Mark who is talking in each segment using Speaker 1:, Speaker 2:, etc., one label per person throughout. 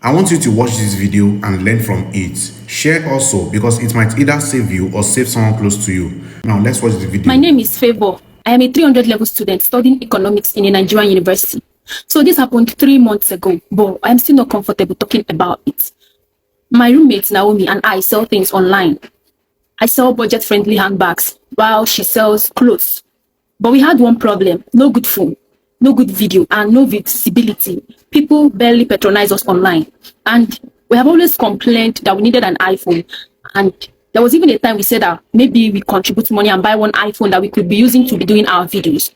Speaker 1: I want you to watch this video and learn from it. Share also because it might either save you or save someone close to you. Now let's watch the video.
Speaker 2: My name is Favor. I am a 300 level student studying economics in a Nigerian university. So this happened 3 months ago, but I'm still not comfortable talking about it. My roommate Naomi and I sell things online. I sell budget-friendly handbags while she sells clothes. But we had one problem: no good phone, no good video, and no visibility. People barely patronize us online. And we have always complained that we needed an iPhone. And there was even a time we said that maybe we contribute money and buy one iPhone that we could be using to be doing our videos.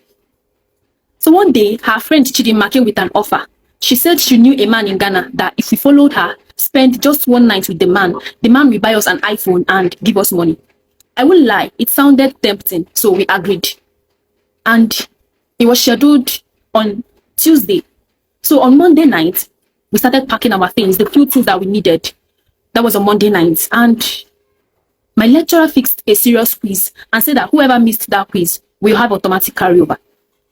Speaker 2: So one day, her friend Chidima came with an offer. She said she knew a man in Ghana that if we followed her, spend just one night with the man will buy us an iPhone and give us money. I won't lie, it sounded tempting, so we agreed. And it was scheduled on Tuesday. So on Monday night, we started packing our things, the few things that we needed. That was on Monday night. And my lecturer fixed a serious quiz and said that whoever missed that quiz will have automatic carryover.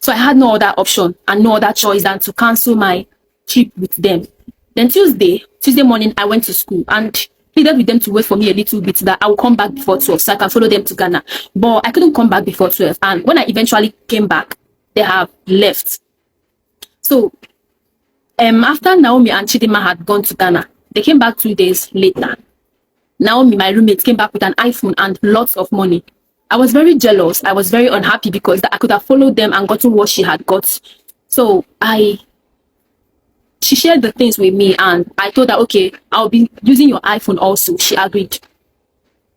Speaker 2: So I had no other option and no other choice than to cancel my trip with them. Then Tuesday morning, I went to school and pleaded with them to wait for me a little bit, that I will come back before 12 so I can follow them to Ghana. But I couldn't come back before 12. And when I eventually came back, they have left. So after Naomi and Chidima had gone to Ghana, they came back 2 days later. Naomi, my roommate, came back with an iPhone and lots of money. I was very jealous. I was very unhappy because I could have followed them and gotten what she had got. So she shared the things with me and I told her, okay, I'll be using your iPhone also. She agreed.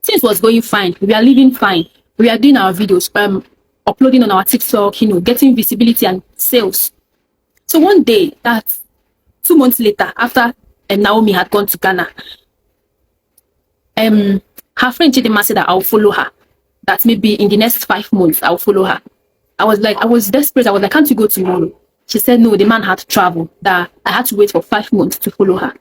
Speaker 2: Things was going fine. We are living fine. We are doing our videos, uploading on our TikTok, getting visibility and sales. So one day, that's 2 months later, after Naomi had gone to Ghana, her friend Chidima said that I'll follow her. That maybe in the next 5 months, I'll follow her. I was desperate. I was like, can't you go tomorrow? She said, no, the man had to travel, that I had to wait for 5 months to follow her.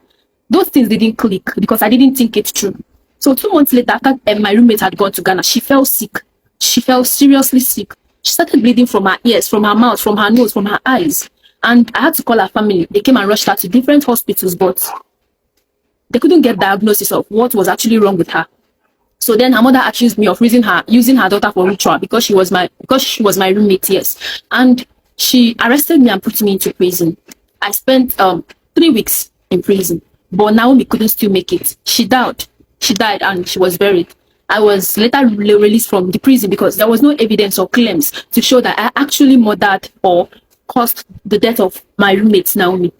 Speaker 2: Those things didn't click because I didn't think it through. So 2 months later, after my roommate had gone to Ghana, she fell sick. She fell seriously sick. She started bleeding from her ears, from her mouth, from her nose, from her eyes. And I had to call her family. They came and rushed her to different hospitals, but they couldn't get diagnosis of what was actually wrong with her. So then her mother accused me of using her daughter for ritual because she was my roommate, yes. And she arrested me and put me into prison. I spent 3 weeks in prison, but Naomi couldn't still make it. She died and she was buried. I was later released from the prison because there was no evidence or claims to show that I actually murdered or caused the death of my roommate Naomi.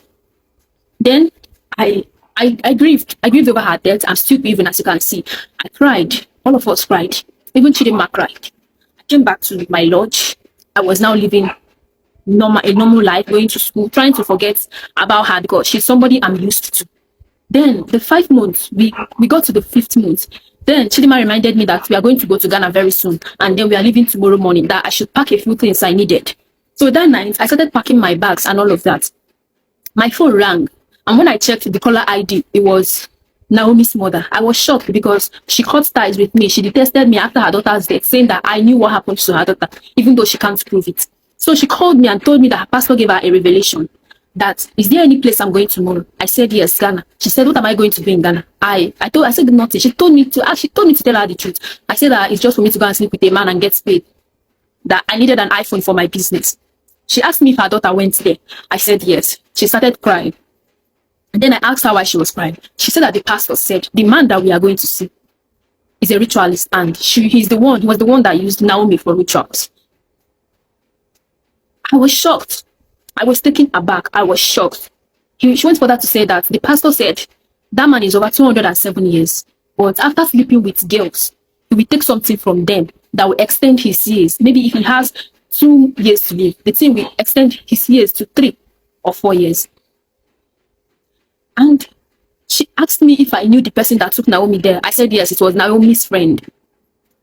Speaker 2: Then I grieved. I grieved over her death. I'm still grieving, as you can see. I cried. All of us cried. Even Chidima cried. I came back to my lodge. I was now living a normal life, going to school, trying to forget about her because she's somebody I'm used to. Then the 5 months, we got to the 5th month. Then Chidima reminded me that we are going to go to Ghana very soon. And then we are leaving tomorrow morning, that I should pack a few things I needed. So that night, I started packing my bags and all of that. My phone rang. And when I checked the caller ID, it was Naomi's mother. I was shocked because she cut ties with me. She detested me after her daughter's death, saying that I knew what happened to her daughter, even though she can't prove it. So she called me and told me that her pastor gave her a revelation. That, is there any place I'm going tomorrow? I said, yes, Ghana. She said, what am I going to do in Ghana? I said nothing. She told me to tell her the truth. I said that it's just for me to go and sleep with a man and get paid. That I needed an iPhone for my business. She asked me if her daughter went there. I said yes. She started crying. And then I asked her why she was crying. She said that the pastor said the man that we are going to see is a ritualist, and he was the one that used Naomi for rituals. I was shocked. I was taken aback. I was shocked. She went further to say that the pastor said that man is over 207 years, but after sleeping with girls, he will take something from them that will extend his years. Maybe if he has 2 years to live, the thing will extend his years to 3 or 4 years. And she asked me if I knew the person that took Naomi there. I said yes, it was Naomi's friend.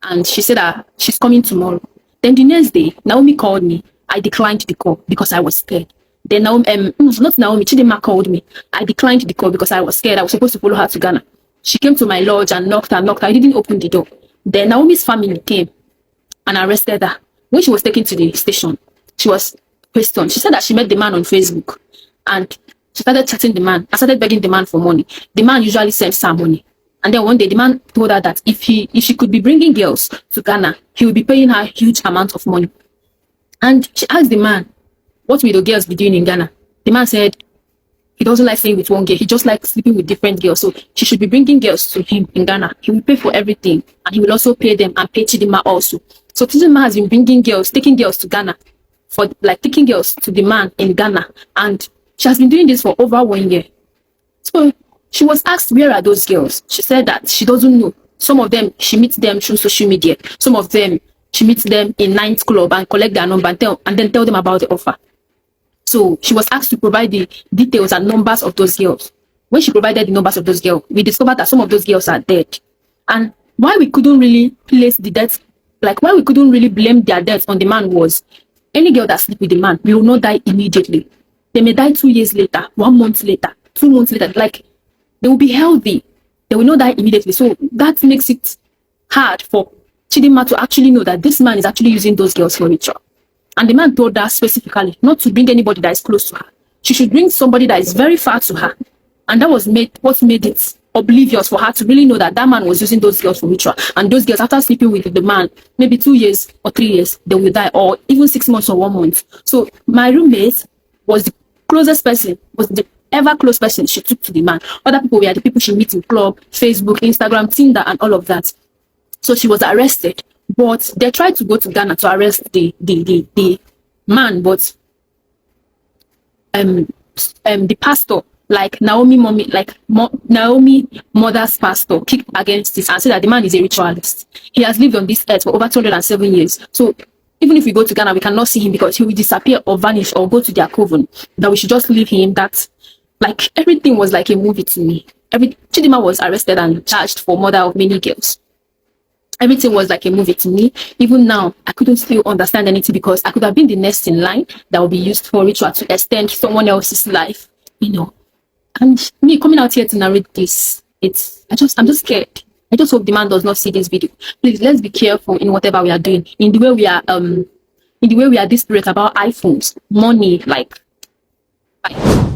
Speaker 2: And she said that she's coming tomorrow. Then the next day, Naomi called me. I declined the call because I was scared. Then not Naomi, Chidima called me. I declined the call because I was scared. I was supposed to follow her to Ghana. She came to my lodge and knocked. I didn't open the door. Then Naomi's family came and arrested her. When she was taken to the station, she was questioned. She said that she met the man on Facebook and She started chatting the man. I started begging the man for money. The man usually sends her money. And then one day, the man told her that if she could be bringing girls to Ghana, he would be paying her a huge amount of money. And she asked the man, what will the girls be doing in Ghana? The man said he doesn't like staying with one girl. He just likes sleeping with different girls. So she should be bringing girls to him in Ghana. He will pay for everything. And he will also pay them and pay Chidima also. So Chidima has been bringing girls, taking girls to Ghana, for like taking girls to the man in Ghana. And she has been doing this for over 1 year. So she was asked, where are those girls? She said that she doesn't know. Some of them, she meets them through social media. Some of them, she meets them in nightclub and collect their number and then tell them about the offer. So she was asked to provide the details and numbers of those girls. When she provided the numbers of those girls, we discovered that some of those girls are dead. And why we couldn't really place the death, like why we couldn't really blame their death on the man was, any girl that sleep with the man will not die immediately. They may die 2 years later, 1 month later, 2 months later. Like, they will be healthy. They will not die immediately. So that makes it hard for Chidima to actually know that this man is actually using those girls for ritual. And the man told her specifically not to bring anybody that is close to her. She should bring somebody that is very far to her. And that was what made it oblivious for her to really know that that man was using those girls for ritual. And those girls, after sleeping with the man, maybe 2 years or 3 years, they will die, or even 6 months or 1 month. So my roommate was the closest person, was the ever close person she took to the man. Other people were the people she meets in club, Facebook, Instagram, Tinder, and all of that. So she was arrested. But they tried to go to Ghana to arrest the man, but the pastor, like Naomi mother's pastor, kicked against this and said that the man is a ritualist. He has lived on this earth for over 207 years. So even if we go to Ghana, we cannot see him because he will disappear or vanish or go to their coven. That we should just leave him. That, like, everything was like a movie to me. Chidima was arrested and charged for murder of many girls. Everything was like a movie to me. Even now, I couldn't still understand anything because I could have been the next in line that will be used for ritual to extend someone else's life, you know. And me coming out here to narrate this, I'm just scared. I just hope the man does not see this video. Please, let's be careful in whatever we are doing. In the way we are desperate about iPhones, money, like. Bye.